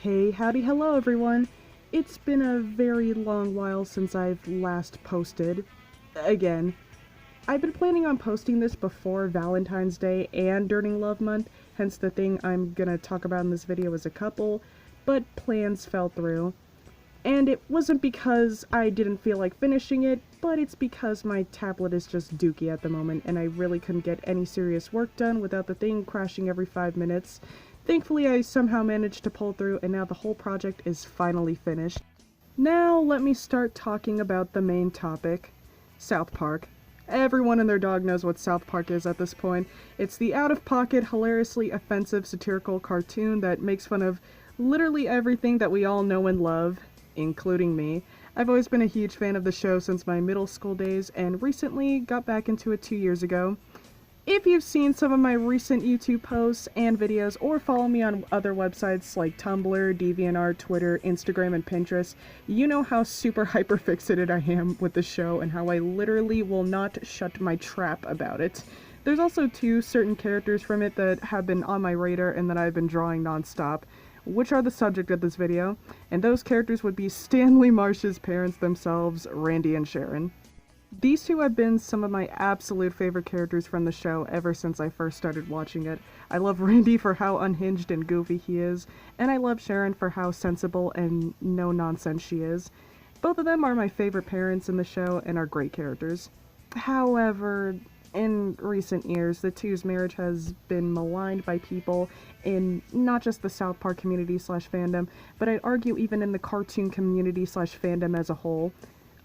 Hey, howdy, hello everyone. It's been a very long while since I've last posted. Again, I've been planning on posting this before Valentine's Day and during Love Month, hence the thing I'm gonna talk about in this video is a couple, but plans fell through. And it wasn't because I didn't feel like finishing it, but it's because my tablet is just dookie at the moment and I really couldn't get any serious work done without the thing crashing every 5 minutes. Thankfully, I somehow managed to pull through, and now the whole project is finally finished. Now, let me start talking about the main topic, South Park. Everyone and their dog knows what South Park is at this point. It's the out-of-pocket, hilariously offensive satirical cartoon that makes fun of literally everything that we all know and love, including me. I've always been a huge fan of the show since my middle school days, and recently got back into it 2 years ago. If you've seen some of my recent YouTube posts and videos, or follow me on other websites like Tumblr, DeviantArt, Twitter, Instagram, and Pinterest, you know how super hyper-fixated I am with the show and how I literally will not shut my trap about it. There's also 2 certain characters from it that have been on my radar and that I've been drawing non-stop, which are the subject of this video, and those characters would be Stanley Marsh's parents themselves, Randy and Sharon. These 2 have been some of my absolute favorite characters from the show ever since I first started watching it. I love Randy for how unhinged and goofy he is, and I love Sharon for how sensible and no-nonsense she is. Both of them are my favorite parents in the show and are great characters. However, in recent years, the 2's marriage has been maligned by people in not just the South Park community/fandom, but I'd argue even in the cartoon community/fandom as a whole.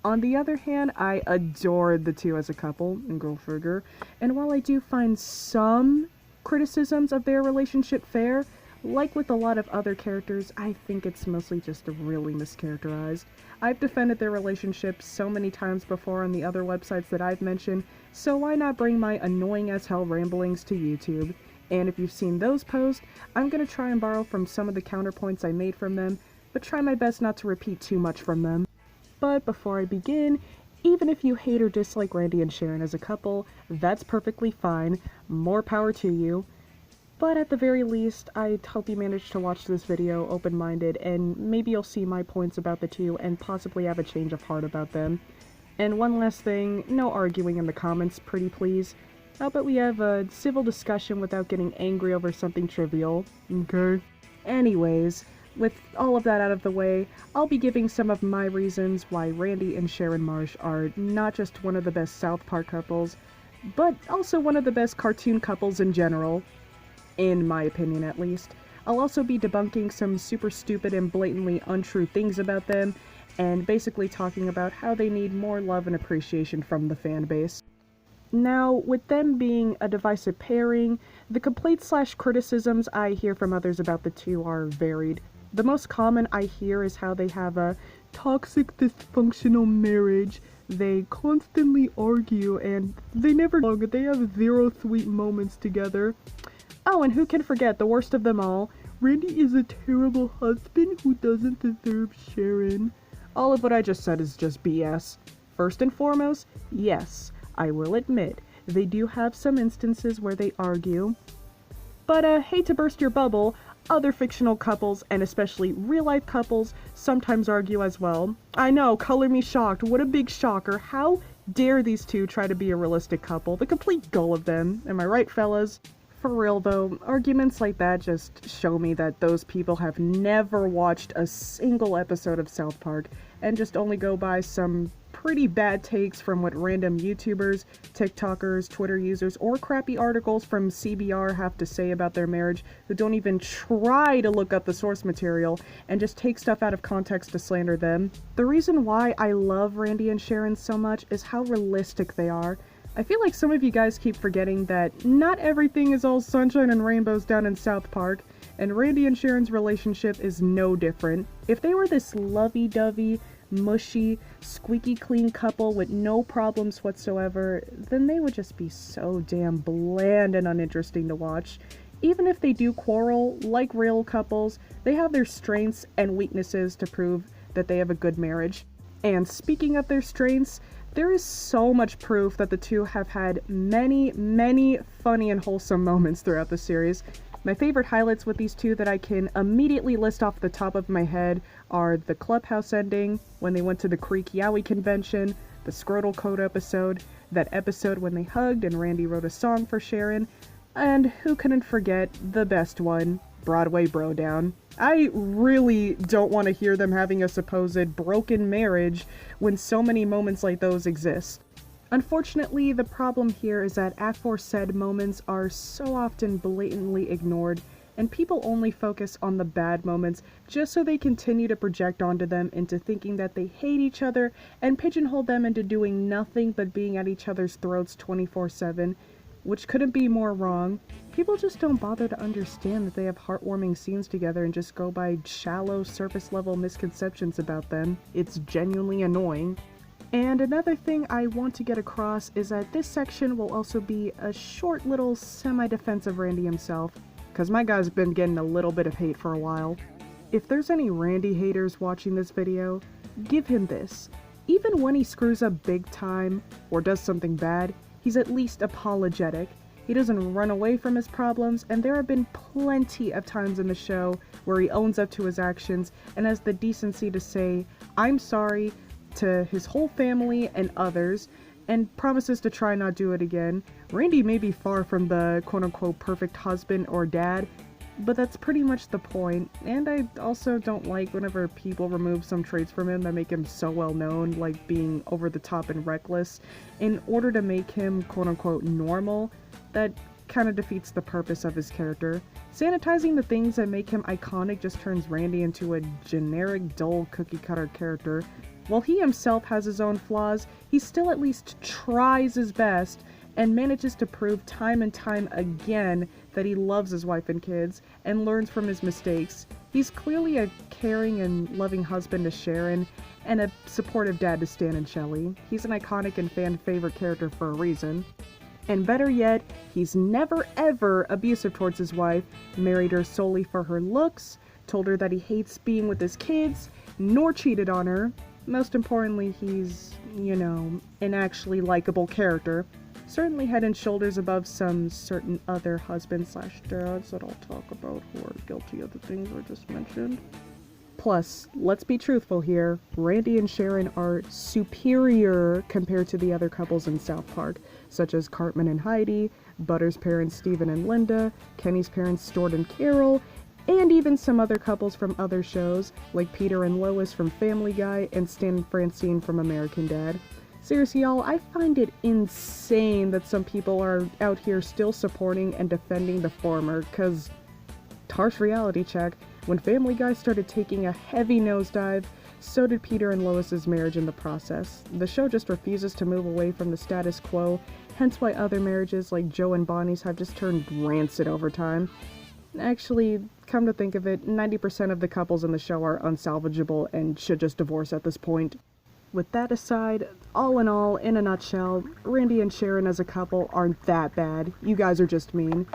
On the other hand, I adored the 2 as a couple, and go figure, and while I do find some criticisms of their relationship fair, like with a lot of other characters, I think it's mostly just really mischaracterized. I've defended their relationship so many times before on the other websites that I've mentioned, so why not bring my annoying as hell ramblings to YouTube? And if you've seen those posts, I'm gonna try and borrow from some of the counterpoints I made from them, but try my best not to repeat too much from them. But before I begin, even if you hate or dislike Randy and Sharon as a couple, that's perfectly fine. More power to you. But at the very least, I hope you managed to watch this video open-minded, and maybe you'll see my points about the 2 and possibly have a change of heart about them. And one last thing, no arguing in the comments, pretty please. How about we have a civil discussion without getting angry over something trivial, okay? Anyways, with all of that out of the way, I'll be giving some of my reasons why Randy and Sharon Marsh are not just one of the best South Park couples, but also one of the best cartoon couples in general. In my opinion, at least. I'll also be debunking some super stupid and blatantly untrue things about them, and basically talking about how they need more love and appreciation from the fan base. Now, with them being a divisive pairing, the complaints/criticisms I hear from others about the 2 are varied. The most common I hear is how they have a toxic, dysfunctional marriage. They constantly argue and they never hug. They have 0 sweet moments together. Oh, and who can forget the worst of them all? Randy is a terrible husband who doesn't deserve Sharon. All of what I just said is just BS. First and foremost, yes, I will admit, they do have some instances where they argue. But hate to burst your bubble, other fictional couples, and especially real-life couples, sometimes argue as well. I know, color me shocked, what a big shocker. How dare these 2 try to be a realistic couple? The complete gull of them. Am I right, fellas? For real though, arguments like that just show me that those people have never watched a single episode of South Park, and just only go by some pretty bad takes from what random YouTubers, TikTokers, Twitter users, or crappy articles from CBR have to say about their marriage, who don't even try to look up the source material, and just take stuff out of context to slander them. The reason why I love Randy and Sharon so much is how realistic they are. I feel like some of you guys keep forgetting that not everything is all sunshine and rainbows down in South Park, and Randy and Sharon's relationship is no different. If they were this lovey-dovey, mushy, squeaky clean couple with no problems whatsoever, then they would just be so damn bland and uninteresting to watch. Even if they do quarrel, like real couples, they have their strengths and weaknesses to prove that they have a good marriage. And speaking of their strengths, there is so much proof that the 2 have had many, many funny and wholesome moments throughout the series. My favorite highlights with these two that I can immediately list off the top of my head are the Clubhouse ending, when they went to the Creek Yowie convention, the Scrotal Code episode, that episode when they hugged and Randy wrote a song for Sharon, and who couldn't forget the best one, Broadway Bro Down. I really don't want to hear them having a supposed broken marriage when so many moments like those exist. Unfortunately, the problem here is that aforesaid moments are so often blatantly ignored, and people only focus on the bad moments just so they continue to project onto them into thinking that they hate each other and pigeonhole them into doing nothing but being at each other's throats 24/7, which couldn't be more wrong. People just don't bother to understand that they have heartwarming scenes together and just go by shallow, surface-level misconceptions about them. It's genuinely annoying. And another thing I want to get across is that this section will also be a short little semi-defense of Randy himself, because my guy's been getting a little bit of hate for a while. If there's any Randy haters watching this video, give him this. Even when he screws up big time, or does something bad, he's at least apologetic. He doesn't run away from his problems, and there have been plenty of times in the show where he owns up to his actions and has the decency to say, "I'm sorry," to his whole family and others, and promises to try not do it again. Randy may be far from the quote-unquote perfect husband or dad, but that's pretty much the point. And I also don't like whenever people remove some traits from him that make him so well known, like being over the top and reckless, in order to make him quote-unquote normal. That kind of defeats the purpose of his character. Sanitizing the things that make him iconic just turns Randy into a generic, dull, cookie-cutter character. While he himself has his own flaws, he still at least tries his best and manages to prove time and time again that he loves his wife and kids and learns from his mistakes. He's clearly a caring and loving husband to Sharon and a supportive dad to Stan and Shelley. He's an iconic and fan favorite character for a reason. And better yet, he's never ever abusive towards his wife, married her solely for her looks, told her that he hates being with his kids, nor cheated on her. Most importantly, he's, an actually likable character. Certainly head and shoulders above some certain other husbands/dads that I'll talk about who are guilty of the things I just mentioned. Plus, let's be truthful here, Randy and Sharon are superior compared to the other couples in South Park, such as Cartman and Heidi, Butter's parents Steven and Linda, Kenny's parents Stuart and Carol, and even some other couples from other shows, like Peter and Lois from Family Guy and Stan and Francine from American Dad. Seriously, y'all, I find it insane that some people are out here still supporting and defending the former, cause, harsh reality check, when Family Guy started taking a heavy nosedive, so did Peter and Lois's marriage in the process. The show just refuses to move away from the status quo, hence why other marriages like Joe and Bonnie's have just turned rancid over time. Actually, come to think of it, 90% of the couples in the show are unsalvageable and should just divorce at this point. With that aside, all in all, in a nutshell, Randy and Sharon as a couple aren't that bad. You guys are just mean.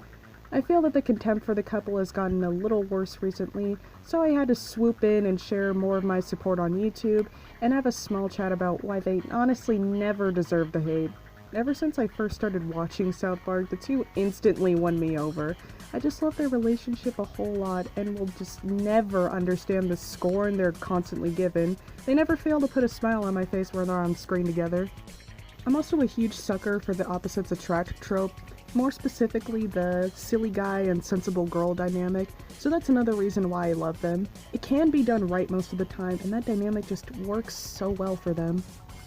I feel that the contempt for the couple has gotten a little worse recently, so I had to swoop in and share more of my support on YouTube and have a small chat about why they honestly never deserve the hate. Ever since I first started watching South Park, the two instantly won me over. I just love their relationship a whole lot and will just never understand the scorn they're constantly given. They never fail to put a smile on my face when they're on screen together. I'm also a huge sucker for the opposites attract trope, more specifically the silly guy and sensible girl dynamic, so that's another reason why I love them. It can be done right most of the time, and that dynamic just works so well for them.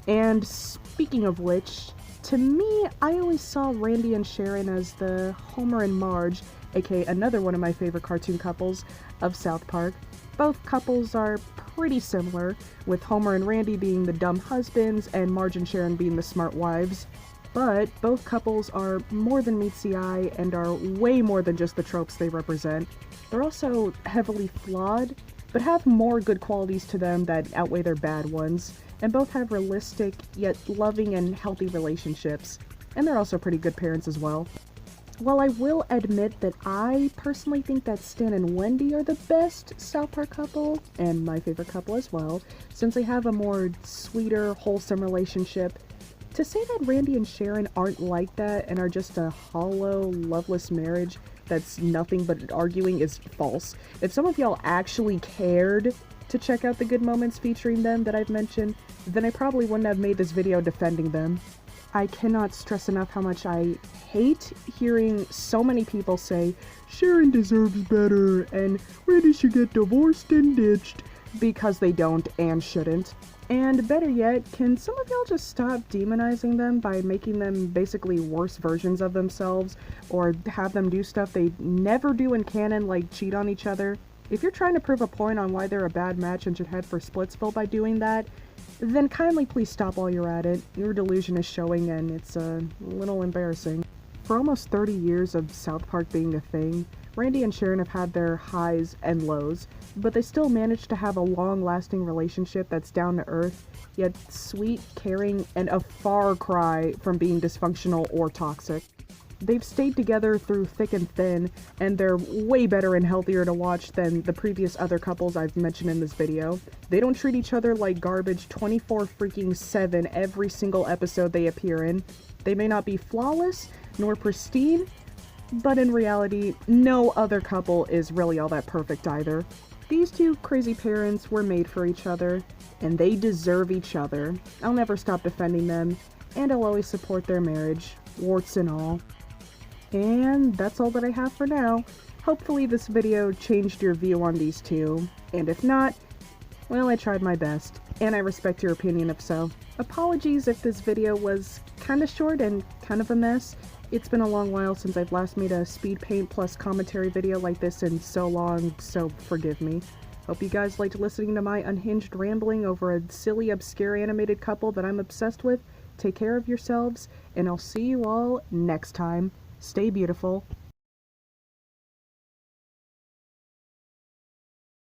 And speaking of which, to me, I always saw Randy and Sharon as the Homer and Marge, aka another one of my favorite cartoon couples of South Park. Both couples are pretty similar, with Homer and Randy being the dumb husbands and Marge and Sharon being the smart wives. But both couples are more than meets the eye and are way more than just the tropes they represent. They're also heavily flawed, but have more good qualities to them that outweigh their bad ones, and both have realistic yet loving and healthy relationships. And they're also pretty good parents as well. While I will admit that I personally think that Stan and Wendy are the best South Park couple, and my favorite couple as well, since they have a more sweeter, wholesome relationship, to say that Randy and Sharon aren't like that and are just a hollow, loveless marriage that's nothing but arguing is false. If some of y'all actually cared to check out the good moments featuring them that I've mentioned, then I probably wouldn't have made this video defending them. I cannot stress enough how much I hate hearing so many people say, Sharon deserves better, and Randy should get divorced and ditched, because they don't and shouldn't. And better yet, can some of y'all just stop demonizing them by making them basically worse versions of themselves, or have them do stuff they never do in canon, like cheat on each other? If you're trying to prove a point on why they're a bad match and should head for Splitsville by doing that, then kindly please stop while you're at it. Your delusion is showing and it's a little embarrassing. For almost 30 years of South Park being a thing, Randy and Sharon have had their highs and lows, but they still managed to have a long-lasting relationship that's down to earth, yet sweet, caring, and a far cry from being dysfunctional or toxic. They've stayed together through thick and thin, and they're way better and healthier to watch than the previous other couples I've mentioned in this video. They don't treat each other like garbage 24/7 every single episode they appear in. They may not be flawless, nor pristine, but in reality, no other couple is really all that perfect either. These two crazy parents were made for each other, and they deserve each other. I'll never stop defending them, and I'll always support their marriage, warts and all. And that's all that I have for now. Hopefully this video changed your view on these two, and if not, well, I tried my best, and I respect your opinion if so. Apologies if this video was kinda short and kind of a mess. It's been a long while since I've last made a speed paint plus commentary video like this in so long, so forgive me. Hope you guys liked listening to my unhinged rambling over a silly, obscure animated couple that I'm obsessed with. Take care of yourselves, and I'll see you all next time. Stay beautiful.